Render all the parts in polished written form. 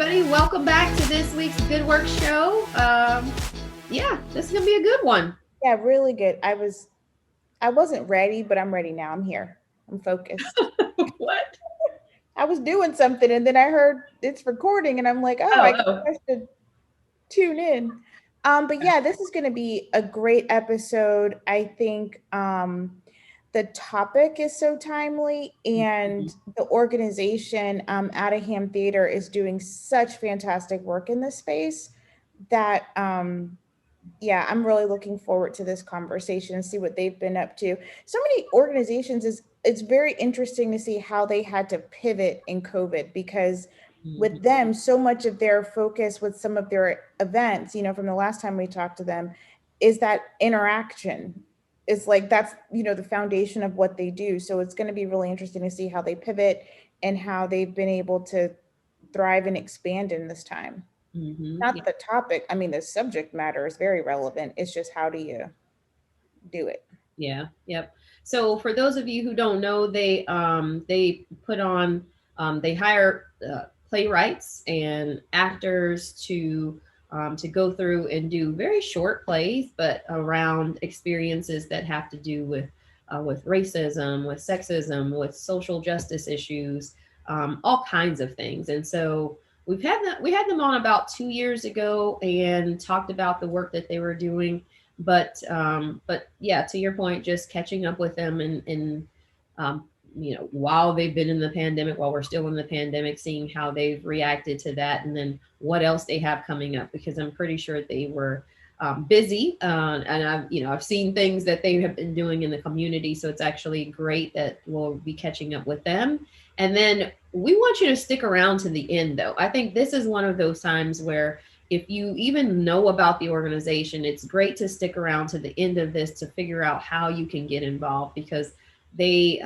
everybody. Welcome back to this week's Good Work Show. This is gonna be a good one. Yeah, really good. I wasn't ready, but I'm ready now. I'm here. I'm focused. What? I was doing something and then I heard it's recording and I'm like, oh, I guess Oh. I should tune in. But yeah, this is going to be a great episode. I think the topic is so timely, and the organization, Attaham Theater, is doing such fantastic work in this space that yeah, I'm really looking forward to this conversation and see what they've been up to. So many organizations, is it's very interesting to see how they had to pivot in COVID, because with them, so much of their focus with some of their events, from the last time we talked to them, is that interaction. Is like that's the foundation of what they do. So it's going to be really interesting to see how they pivot and how they've been able to thrive and expand in this time. Not the topic. I mean, the subject matter is very relevant. It's just how do you do it? Yeah. Yep. So for those of you who don't know, they put on they hire playwrights and actors to go through and do very short plays, but around experiences that have to do with racism, with sexism, with social justice issues, all kinds of things. And so we had them on about 2 years ago and talked about the work that they were doing. But yeah, to your point, just catching up with them and while they've been in the pandemic, while we're still in the pandemic, seeing how they've reacted to that, and then what else they have coming up, because I'm pretty sure they were busy, and I've seen things that they have been doing in the community, so it's actually great that we'll be catching up with them. And then we want you to stick around to the end, though. I think this is one of those times where if you even know about the organization, it's great to stick around to the end of this to figure out how you can get involved, because they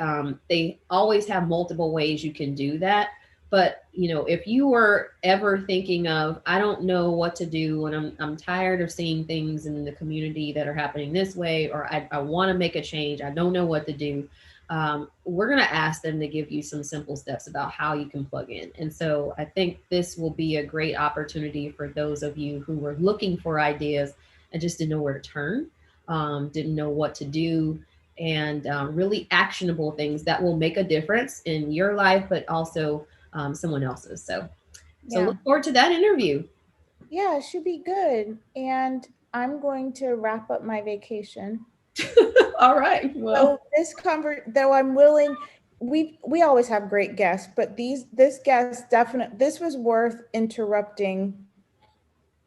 always have multiple ways you can do that. But if you were ever thinking of, I don't know what to do, and I'm tired of seeing things in the community that are happening this way, or I want to make a change, I don't know what to do, we're going to ask them to give you some simple steps about how you can plug in. And so I think this will be a great opportunity for those of you who were looking for ideas and just didn't know where to turn, didn't know what to do, and really actionable things that will make a difference in your life, but also someone else's. So Yeah. look forward to that interview. Yeah, it should be good. And I'm going to wrap up my vacation. All right. Well, So though I'm willing, we always have great guests, but this guest definitely, this was worth interrupting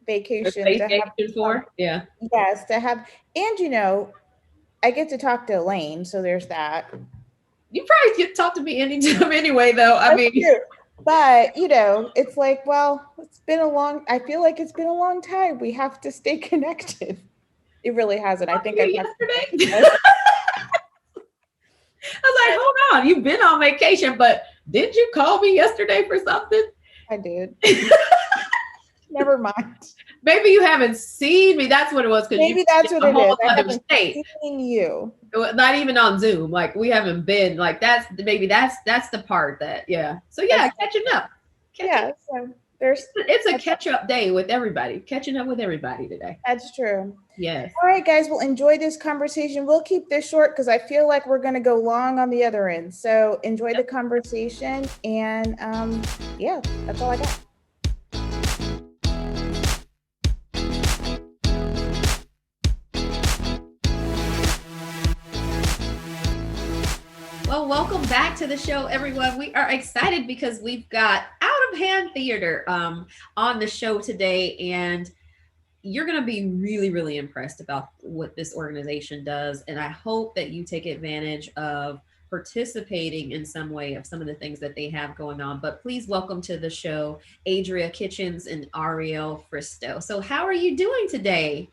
vacation to have. vacation for, yeah. Yes, to have. And I get to talk to Elaine, so there's that. You probably get to talk to me anytime anyway, though. I mean, but it's like, well, I feel like it's been a long time. We have to stay connected. It really hasn't. I think yesterday. I was like, hold on, you've been on vacation, but did you call me yesterday for something? I did. Never mind. Maybe you haven't seen me. That's what it was. Maybe that's what it is. I haven't seen you. Not even on Zoom. Like, we haven't been. Like, that's the part that, yeah. So yeah, catching up. So it's a catch up day with everybody. Catching up with everybody today. That's true. Yes. All right, guys. We'll enjoy this conversation. We'll keep this short because I feel like we're going to go long on the other end. So enjoy the conversation, and yeah, that's all I got. Well, welcome back to the show, everyone. We are excited because we've got Attaham Theater on the show today, and you're going to be really, really impressed about what this organization does. And I hope that you take advantage of participating in some way of some of the things that they have going on. But please welcome to the show, Adria Kitchens and Ariel Fristoe. So how are you doing today?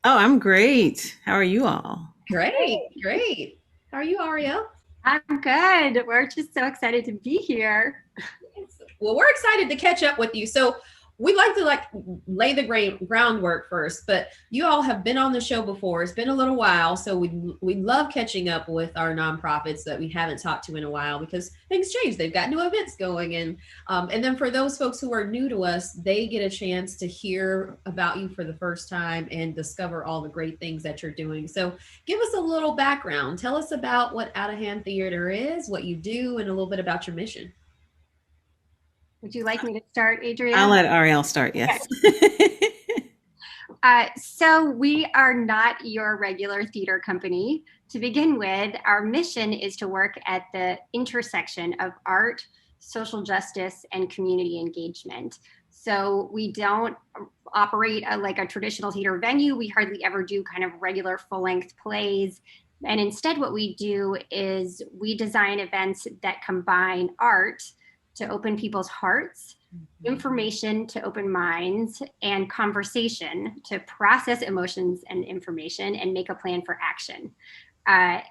Oh, I'm great. How are you all? Great. How are you, Ariel? I'm good. We're just so excited to be here. Well, we're excited to catch up with you. So we like to lay the groundwork first, but you all have been on the show before. It's been a little while, so we love catching up with our nonprofits that we haven't talked to in a while because things change. They've got new events going, and then for those folks who are new to us, they get a chance to hear about you for the first time and discover all the great things that you're doing. So give us a little background. Tell us about what Out of Hand Theater is, what you do, and a little bit about your mission. Would you like me to start, Adrienne? I'll let Ariel start, yes. So we are not your regular theater company. To begin with, our mission is to work at the intersection of art, social justice, and community engagement. So we don't operate like a traditional theater venue. We hardly ever do kind of regular full-length plays. And instead what we do is we design events that combine art to open people's hearts, information to open minds, and conversation to process emotions and information and make a plan for action. I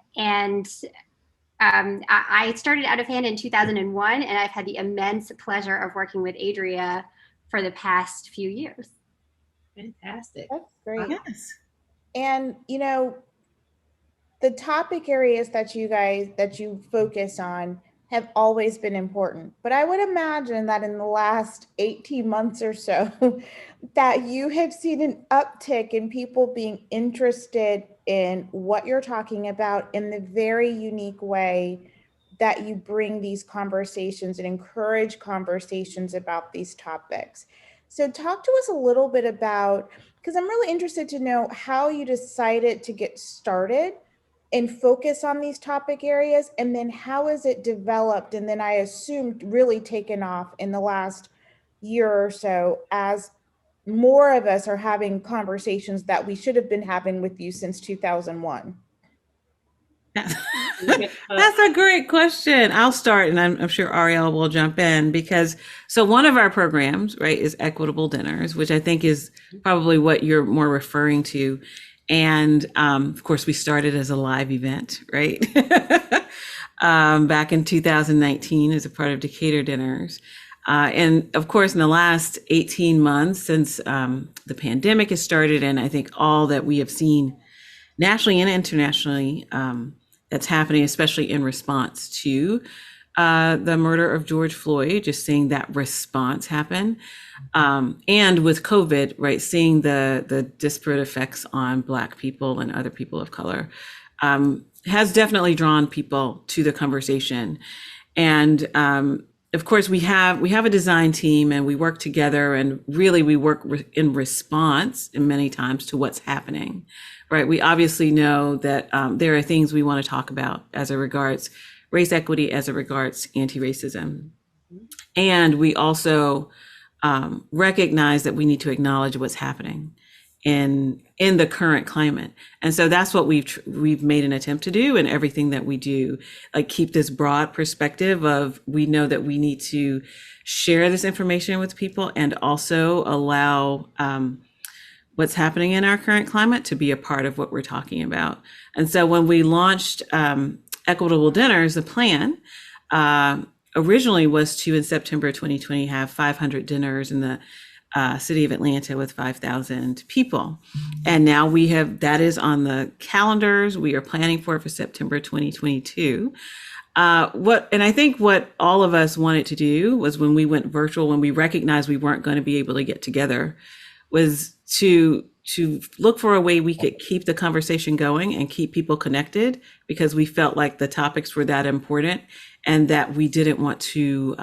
started Out of Hand in 2001, and I've had the immense pleasure of working with Adria for the past few years. Fantastic. That's great. Yes. And, you know, the topic areas that you focus on have always been important. But I would imagine that in the last 18 months or so, that you have seen an uptick in people being interested in what you're talking about in the very unique way that you bring these conversations and encourage conversations about these topics. So talk to us a little bit about, because I'm really interested to know how you decided to get started and focus on these topic areas, and then how is it developed, and then I assume really taken off in the last year or so as more of us are having conversations that we should have been having with you since 2001. That's a great question. I'll start, and I'm sure Ariel will jump in, because so one of our programs, right, is Equitable Dinners, which I think is probably what you're more referring to. And of course, we started as a live event, right? Back in 2019 as a part of Decatur Dinners. And of course, in the last 18 months since the pandemic has started, and I think all that we have seen nationally and internationally that's happening, especially in response to the murder of George Floyd, just seeing that response happen. And with COVID, right, seeing the disparate effects on Black people and other people of color has definitely drawn people to the conversation. And of course, we have a design team, and we work together, and really we work in response and many times to what's happening, right? We obviously know that there are things we want to talk about as it regards race equity, as it regards anti-racism. And we also recognize that we need to acknowledge what's happening in the current climate. And so that's what we've made an attempt to do in everything that we do, like keep this broad perspective of, we know that we need to share this information with people and also allow what's happening in our current climate to be a part of what we're talking about. And so when we launched Equitable Dinners, the plan originally was to, in September 2020, have 500 dinners in the city of Atlanta with 5,000 people. And now that is on the calendars. We are planning for September 2022. And I think what all of us wanted to do was, when we went virtual, when we recognized we weren't going to be able to get together, was to look for a way we could keep the conversation going and keep people connected, because we felt like the topics were that important, and that we didn't want to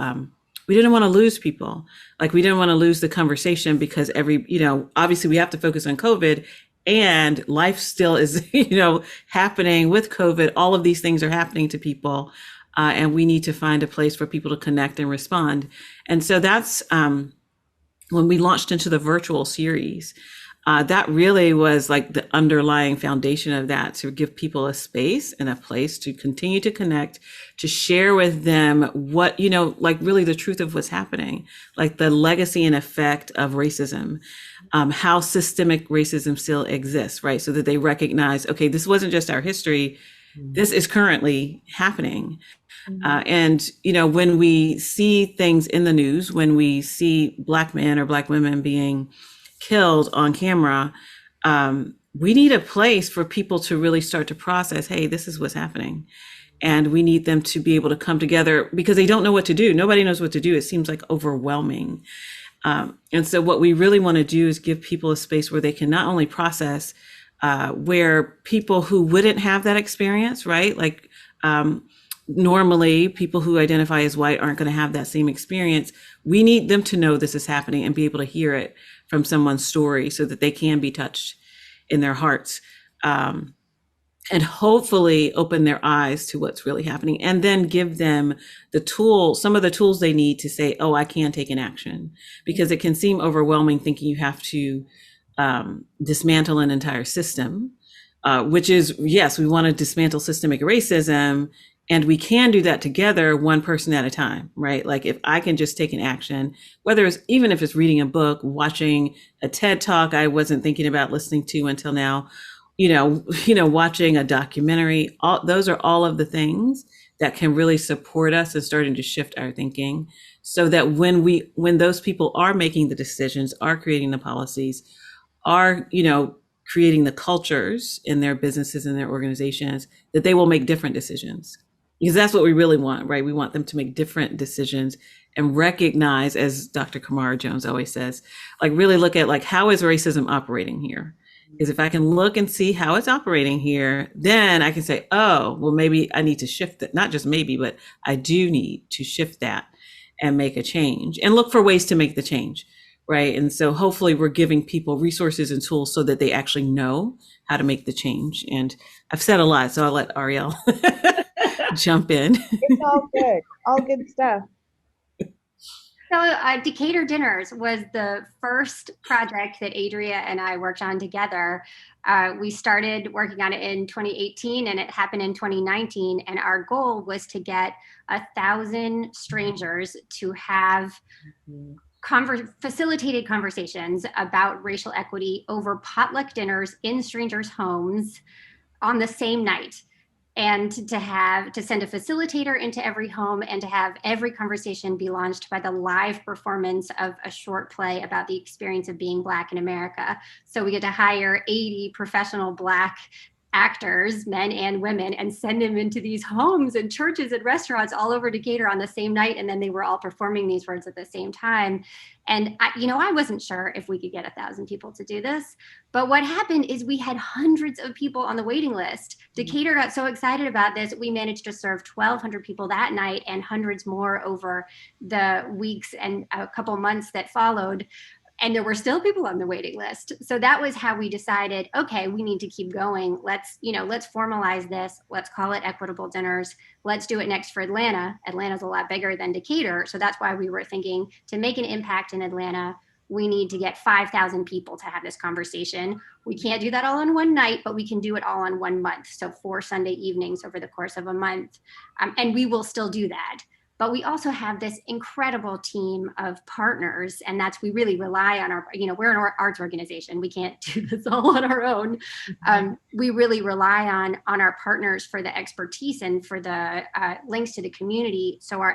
lose people. Like, we didn't want to lose the conversation, because obviously we have to focus on COVID, and life still is, happening with COVID. All of these things are happening to people, and we need to find a place for people to connect and respond. And so that's when we launched into the virtual series. That really was like the underlying foundation of that, to give people a space and a place to continue to connect, to share with them what, like really the truth of what's happening, like the legacy and effect of racism, how systemic racism still exists, right? So that they recognize, okay, this wasn't just our history. this is currently happening. Mhm. And, you know, when we see things in the news, when we see Black men or Black women being killed on camera, we need a place for people to really start to process, hey, this is what's happening. And we need them to be able to come together because they don't know what to do. Nobody knows what to do. It seems like overwhelming. And so what we really want to do is give people a space where they can not only process, where people who wouldn't have that experience, right? Like, normally people who identify as white aren't going to have that same experience. We need them to know this is happening and be able to hear it from someone's story so that they can be touched in their hearts. And hopefully open their eyes to what's really happening, and then give them the tools, some of the tools they need to say, oh, I can take an action, because it can seem overwhelming thinking you have to dismantle an entire system, which is, yes, we want to dismantle systemic racism, and we can do that together, one person at a time, right? Like if I can just take an action, whether it's, even if it's reading a book, watching a TED talk I wasn't thinking about listening to until now, watching a documentary, those are all of the things that can really support us in starting to shift our thinking, so that when those people are making the decisions, are creating the policies, are, creating the cultures in their businesses and their organizations, that they will make different decisions. Because that's what we really want, right? We want them to make different decisions and recognize, as Dr. Kamara Jones always says, like really look at like, how is racism operating here? Is if I can look and see how it's operating here, then I can say, oh, well, maybe I need to shift it. Not just maybe, but I do need to shift that and make a change and look for ways to make the change, right? And so hopefully we're giving people resources and tools so that they actually know how to make the change. And I've said a lot, so I'll let Ariel jump in. It's all good. All good stuff. So Decatur Dinners was the first project that Adria and I worked on together. We started working on it in 2018 and it happened in 2019. And our goal was to get 1,000 strangers to have facilitated conversations about racial equity over potluck dinners in strangers' homes on the same night. And to send a facilitator into every home and to have every conversation be launched by the live performance of a short play about the experience of being Black in America. So we get to hire 80 professional Black actors, men and women, and send them into these homes and churches and restaurants all over Decatur on the same night. And then they were all performing these words at the same time. And I wasn't sure if we could get 1,000 people to do this, but what happened is we had hundreds of people on the waiting list. Decatur got so excited about this, we managed to serve 1,200 people that night and hundreds more over the weeks and a couple months that followed. And there were still people on the waiting list. So that was how we decided, okay, we need to keep going. Let's formalize this. Let's call it Equitable Dinners. Let's do it next for Atlanta. Atlanta's a lot bigger than Decatur. So that's why we were thinking, to make an impact in Atlanta, we need to get 5,000 people to have this conversation. We can't do that all in one night, but we can do it all in 1 month. So 4 Sunday evenings over the course of a month. And we will still do that. But we also have this incredible team of partners, and we really rely on we're an arts organization. We can't do this all on our own. We really rely on our partners for the expertise and for the links to the community. So our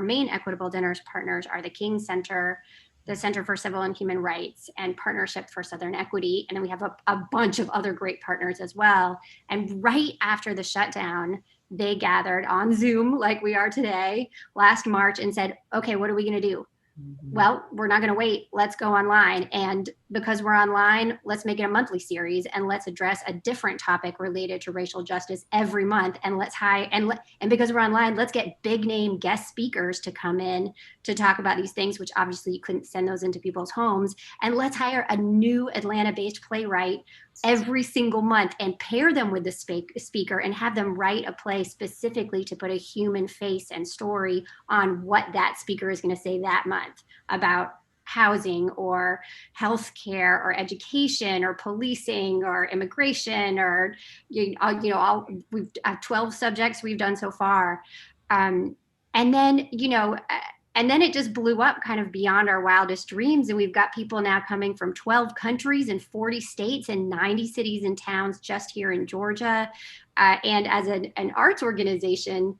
main Equitable Dinners partners are the King Center, the Center for Civil and Human Rights, and Partnership for Southern Equity. And then we have a bunch of other great partners as well. And right after the shutdown, they gathered on Zoom like we are today last March and said, okay, what are we going to do? Well, we're not going to wait. Let's go online. And because we're online, let's make it a monthly series and let's address a different topic related to racial justice every month. And and because we're online, let's get big name guest speakers to come in to talk about these things, which obviously you couldn't send those into people's homes. And let's hire a new Atlanta-based playwright every single month and pair them with the speaker and have them write a play specifically to put a human face and story on what that speaker is going to say that month about housing or healthcare or education or policing or immigration or we've 12 subjects we've done so far, and then And then it just blew up kind of beyond our wildest dreams. And we've got people now coming from 12 countries and 40 states and 90 cities and towns just here in Georgia. And as an arts organization,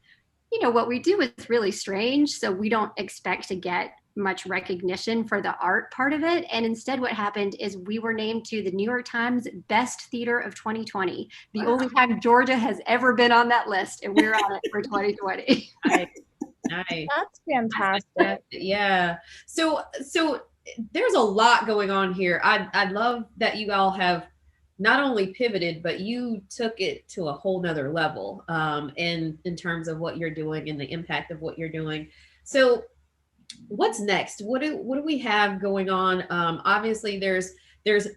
you know, what we do is really strange. So we don't expect to get much recognition for the art part of it. And instead, what happened is we were named to the New York Times Best Theater of 2020, the only time Georgia has ever been on that list. And we're on it for 2020. Nice. That's fantastic. Yeah. So there's a lot going on here. I love that you all have not only pivoted, but you took it to a whole nother level in terms of what you're doing and the impact of what you're doing. So what's next? What do we have going on? Obviously there's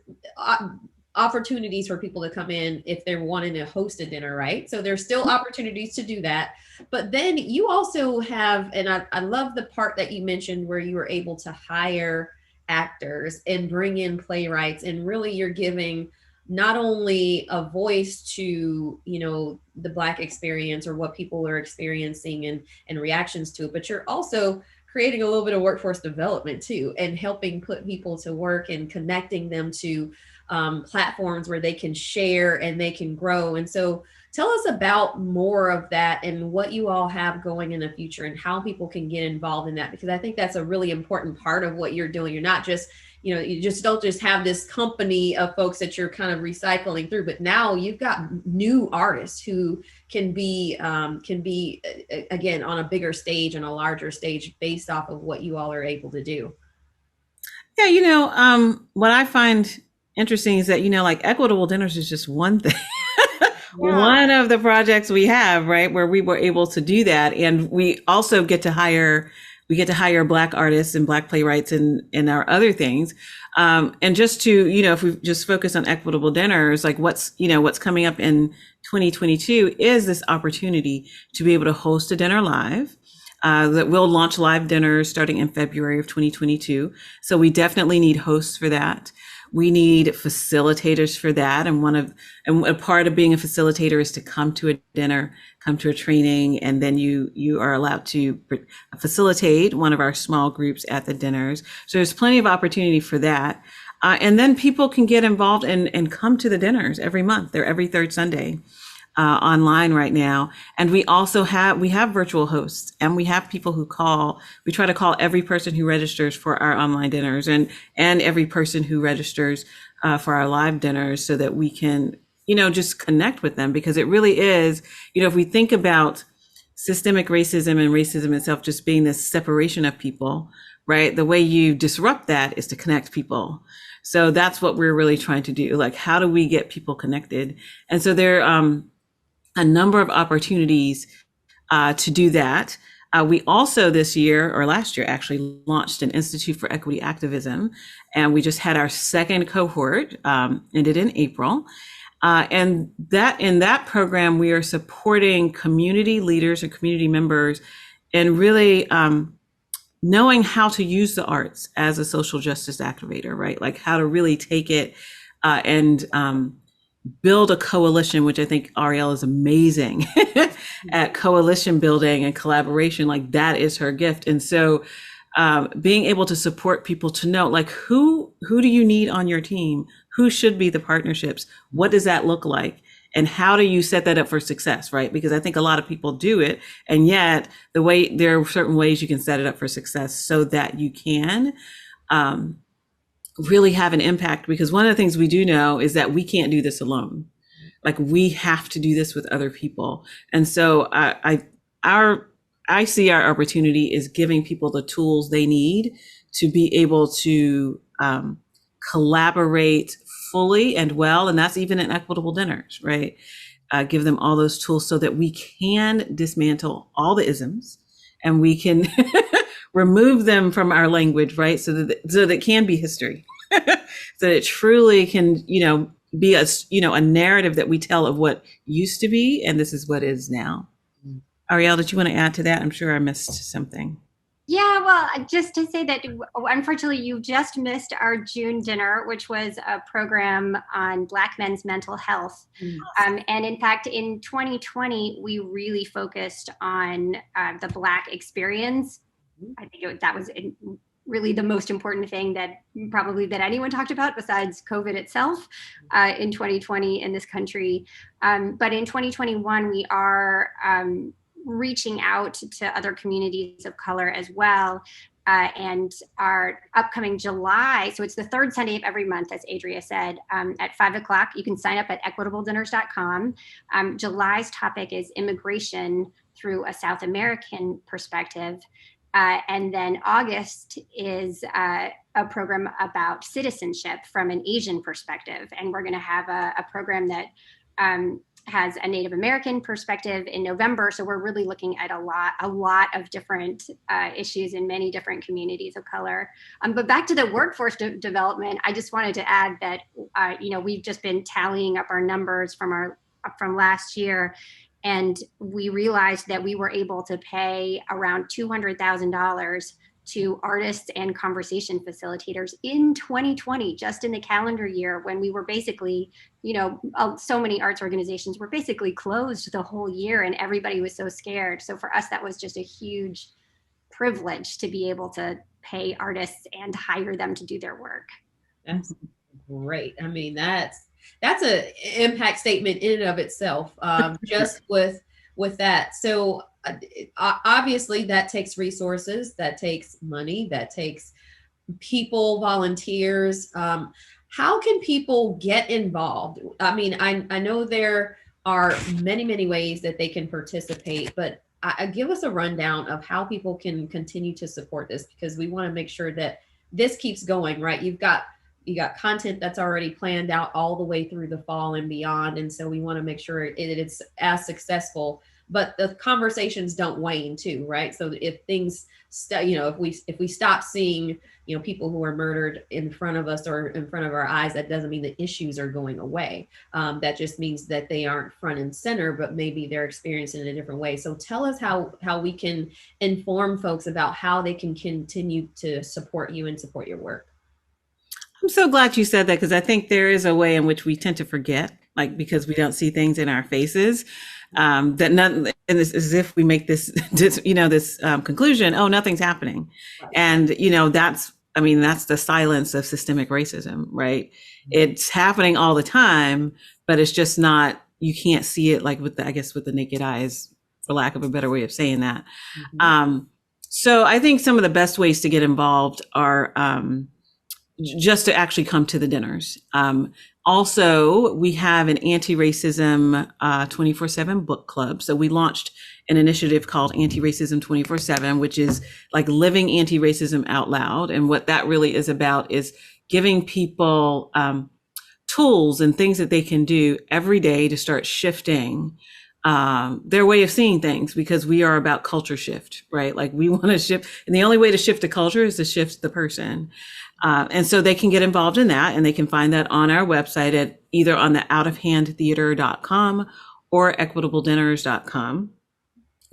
opportunities for people to come in if they're wanting to host a dinner, right? So there's still opportunities to do that. But then you also have, and I love the part that you mentioned where you were able to hire actors and bring in playwrights, and really you're giving not only a voice to, you know, the Black experience or what people are experiencing and reactions to it, but you're also creating a little bit of workforce development too, and helping put people to work and connecting them to platforms where they can share and they can grow. And so tell us about more of that and what you all have going in the future and how people can get involved in that, because I think that's a really important part of what you're doing. You're not just, you know, you just don't just have this company of folks that you're kind of recycling through, but now you've got new artists who can be again on a bigger stage and a larger stage based off of what you all are able to do. Yeah, you know, what I find interesting is that, you know, like Equitable Dinners is just one thing. One of the projects we have, right, where we were able to do that. And we also get to hire Black artists and Black playwrights and our other things. And just to, you know, if we just focus on Equitable Dinners, like what's coming up in 2022 is this opportunity to be able to host a dinner live. That we'll launch live dinners starting in February of 2022. So we definitely need hosts for that. We need facilitators for that. And a part of being a facilitator is to come to a dinner, come to a training, and then you are allowed to facilitate one of our small groups at the dinners. So there's plenty of opportunity for that. And then people can get involved and come to the dinners every month. They're every third Sunday. Online right now. And we also have virtual hosts, and we have people who we try to call every person who registers for our online dinners and every person who registers for our live dinners, so that we can, you know, just connect with them, because it really is, you know, if we think about systemic racism and racism itself just being this separation of people, right? The way you disrupt that is to connect people. So that's what we're really trying to do. Like, how do we get people connected? And so there a number of opportunities to do that. We also this year, or last year actually, launched an Institute for Equity Activism, and we just had our second cohort, ended in April. And in that program, we are supporting community leaders and community members and really knowing how to use the arts as a social justice activator, right? Like how to really take it and build a coalition, which I think Ariel is amazing at coalition building and collaboration. Like that is her gift. And so being able to support people to know, like, who do you need on your team? Who should be the partnerships? What does that look like? And how do you set that up for success, right? Because I think a lot of people do it, and yet there are certain ways you can set it up for success so that you can really have an impact. Because one of the things we do know is that we can't do this alone. Like, we have to do this with other people. And so I see our opportunity is giving people the tools they need to be able to collaborate fully and well. And that's even in Equitable Dinners, right? Give them all those tools so that we can dismantle all the isms and we can remove them from our language, right? So that it can be history, so that it truly can, be a narrative that we tell of what used to be, and this is what is now. Ariel, did you want to add to that? I'm sure I missed something. Yeah, well, just to say that unfortunately you just missed our June dinner, which was a program on Black men's mental health. And in fact, in 2020, we really focused on the Black experience I think that was really the most important thing that anyone talked about besides COVID itself in 2020 in this country. But in 2021, we are reaching out to other communities of color as well. And our upcoming July, so it's the third Sunday of every month, as Adria said, at 5 o'clock. You can sign up at equitabledinners.com. July's topic is immigration through a South American perspective. And then August is a program about citizenship from an Asian perspective. And we're going to have a program that has a Native American perspective in November. So we're really looking at a lot of different issues in many different communities of color. But back to the workforce development, I just wanted to add that, we've just been tallying up our numbers from last year. And we realized that we were able to pay around $200,000 to artists and conversation facilitators in 2020, just in the calendar year, when we were basically, so many arts organizations were basically closed the whole year and everybody was so scared. So for us, that was just a huge privilege to be able to pay artists and hire them to do their work. That's great. I mean, that's an impact statement in and of itself, just with that. So obviously that takes resources, that takes money, that takes people, volunteers. How can people get involved? I mean, I know there are many, many ways that they can participate, but give us a rundown of how people can continue to support this, because we want to make sure that this keeps going, right? You got content that's already planned out all the way through the fall and beyond. And so we want to make sure it's as successful, but the conversations don't wane too, right? So if things, if we stop seeing, people who are murdered in front of us or in front of our eyes, that doesn't mean the issues are going away. That just means that they aren't front and center, but maybe they're experiencing it in a different way. So tell us how we can inform folks about how they can continue to support you and support your work. I'm so glad you said that, because I think there is a way in which we tend to forget, because we don't see things in our faces, and it's as if we make this conclusion, oh, nothing's happening. And, that's the silence of systemic racism, right? It's happening all the time, but it's just not, you can't see it with the naked eyes, for lack of a better way of saying that. Mm-hmm. So I think some of the best ways to get involved are, just to actually come to the dinners. Also, we have an anti-racism 24/7 book club. So we launched an initiative called Anti-Racism 24/7, which is living anti-racism out loud. And what that really is about is giving people tools and things that they can do every day to start shifting their way of seeing things, because we are about culture shift, right? We want to shift, and the only way to shift a culture is to shift the person. And so they can get involved in that, and they can find that on our website at either on the outofhandtheater.com or equitabledinners.com.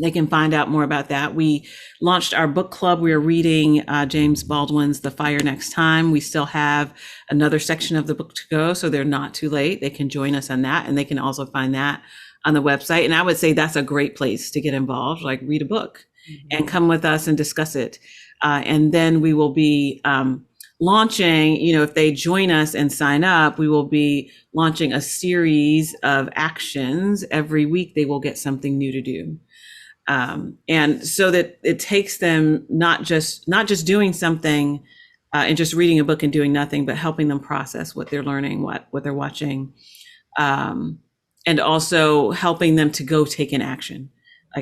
They can find out more about that. We launched our book club. We are reading James Baldwin's The Fire Next Time. We still have another section of the book to go, so they're not too late. They can join us on that, and they can also find that on the website. And I would say that's a great place to get involved, read a book and come with us and discuss it. And then we will be launching, if they join us and sign up, we will be launching a series of actions. Every week they will get something new to do. And so that it takes them not just doing something and just reading a book and doing nothing, but helping them process what they're learning, what they're watching, and also helping them to go take an action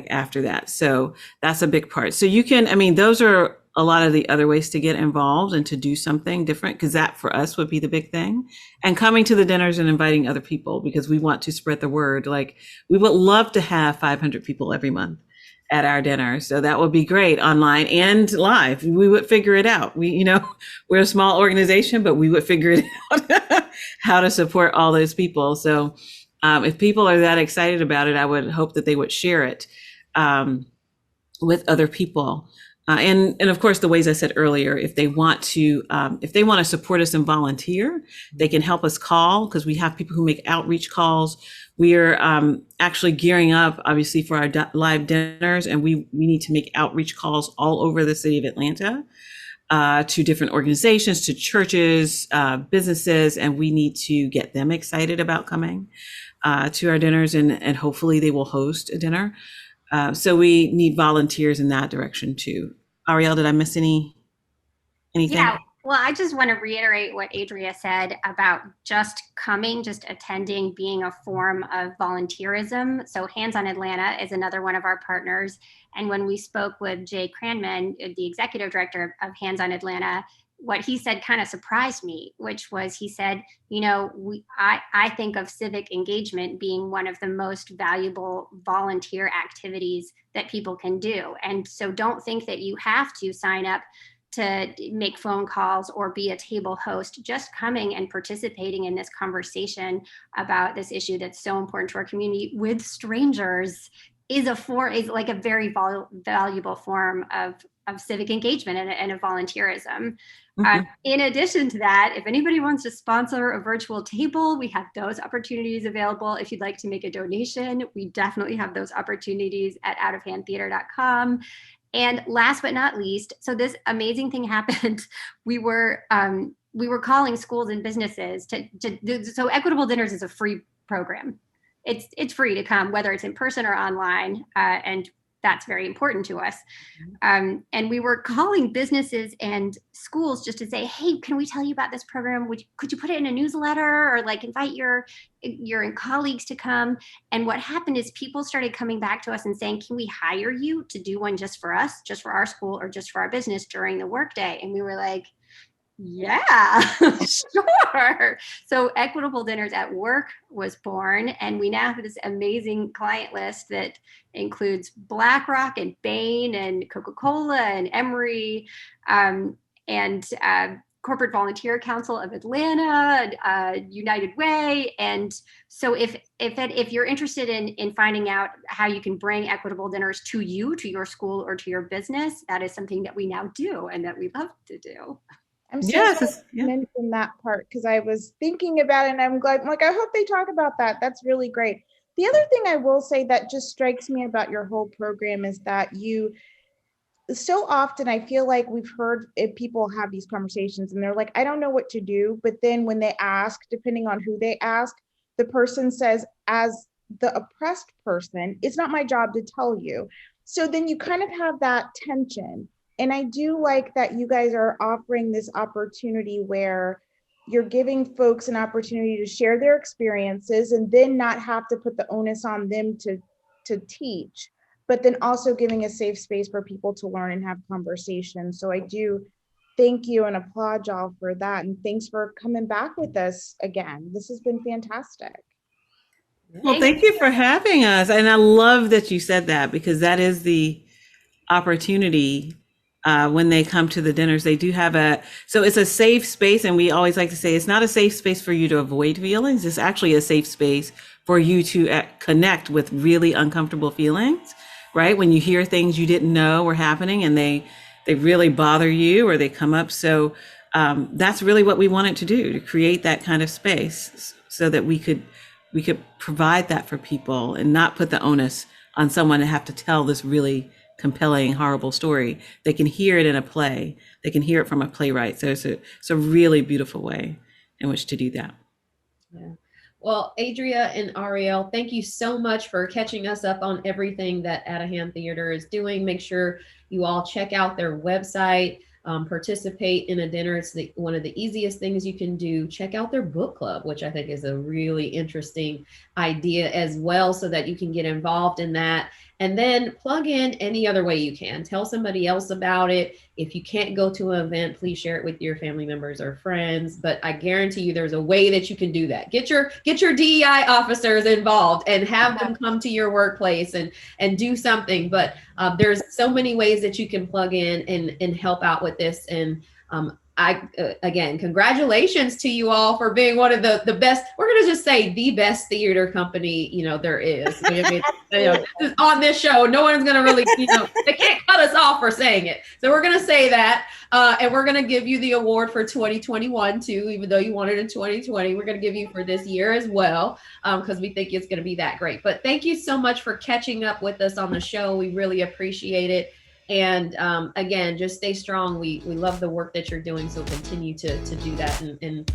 after that. So that's a big part. So you can, those are a lot of the other ways to get involved and to do something different, because that for us would be the big thing. And coming to the dinners and inviting other people, because we want to spread the word. We would love to have 500 people every month at our dinner. So that would be great, online and live. We would figure it out. We're a small organization, but we would figure it out how to support all those people. So if people are that excited about it, I would hope that they would share it with other people. And of course, the ways I said earlier, if they want to support us and volunteer, they can help us call, because we have people who make outreach calls. We're actually gearing up, obviously, for our live dinners, and we need to make outreach calls all over the city of Atlanta to different organizations, to churches, businesses, and we need to get them excited about coming to our dinners, and hopefully they will host a dinner. So we need volunteers in that direction too. Ariel, did I miss anything? Yeah, well, I just want to reiterate what Adria said about just coming, just attending, being a form of volunteerism. So Hands on Atlanta is another one of our partners. And when we spoke with Jay Cranman, the executive director of Hands on Atlanta, what he said kind of surprised me, which was, he said, I think of civic engagement being one of the most valuable volunteer activities that people can do. And so don't think that you have to sign up to make phone calls or be a table host. Just coming and participating in this conversation about this issue that's so important to our community with strangers is like a very valuable form of civic engagement and of volunteerism. Mm-hmm. In addition to that, if anybody wants to sponsor a virtual table, we have those opportunities available. If you'd like to make a donation, we definitely have those opportunities at outofhandtheater.com. And last but not least, so this amazing thing happened. We were calling schools and businesses so Equitable Dinners is a free program. It's free to come, whether it's in person or online, and that's very important to us. And we were calling businesses and schools just to say, hey, can we tell you about this program? Could you put it in a newsletter, or like invite your colleagues to come? And what happened is people started coming back to us and saying, can we hire you to do one just for us, just for our school, or just for our business during the workday? And we were like, yeah, sure. So Equitable Dinners at Work was born, and we now have this amazing client list that includes BlackRock and Bain and Coca-Cola and Emory, and Corporate Volunteer Council of Atlanta, United Way. And so if you're interested in finding out how you can bring Equitable Dinners to your school, or to your business, that is something that we now do and that we love to do. I'm so glad you mentioned that part, because I was thinking about it and I'm glad, I hope they talk about that. That's really great. The other thing I will say that just strikes me about your whole program is that so often I feel like we've heard people have these conversations and they're like, I don't know what to do. But then when they ask, depending on who they ask, the person says, as the oppressed person, it's not my job to tell you. So then you kind of have that tension. And I do like that you guys are offering this opportunity where you're giving folks an opportunity to share their experiences and then not have to put the onus on them to teach, but then also giving a safe space for people to learn and have conversations. So I do thank you and applaud y'all for that. And thanks for coming back with us again. This has been fantastic. Well, thank you for having us. And I love that you said that, because that is the opportunity. When they come to the dinners, they do have so it's a safe space. And we always like to say, it's not a safe space for you to avoid feelings. It's actually a safe space for you to connect with really uncomfortable feelings, right? When you hear things you didn't know were happening and they really bother you, or they come up. So that's really what we wanted to do, to create that kind of space so that we could provide that for people and not put the onus on someone to have to tell this really compelling, horrible story. They can hear it in a play. They can hear it from a playwright. So it's a really beautiful way in which to do that. Yeah. Well, Adria and Ariel, thank you so much for catching us up on everything that Out of Hand Theater is doing. Make sure you all check out their website, participate in a dinner. It's one of the easiest things you can do. Check out their book club, which I think is a really interesting idea as well, so that you can get involved in that. And then plug in any other way you can. Tell somebody else about it. If you can't go to an event, please share it with your family members or friends. But I guarantee you there's a way that you can do that. Get your DEI officers involved and have them come to your workplace and do something. But there's so many ways that you can plug in and help out with this. And Again, congratulations to you all for being one of the best. We're going to just say the best theater company, there is. I mean, on this show, no one's going to really, they can't cut us off for saying it. So we're going to say that. And we're going to give you the award for 2021 too, even though you won it in 2020. We're going to give you for this year as well, because we think it's going to be that great. But thank you so much for catching up with us on the show. We really appreciate it. And again, just stay strong. We love the work that you're doing. So continue to do that. And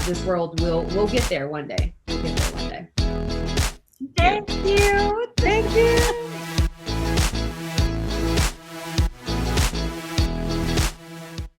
this world will get there one day. We'll get there one day. Thank you. Thank you.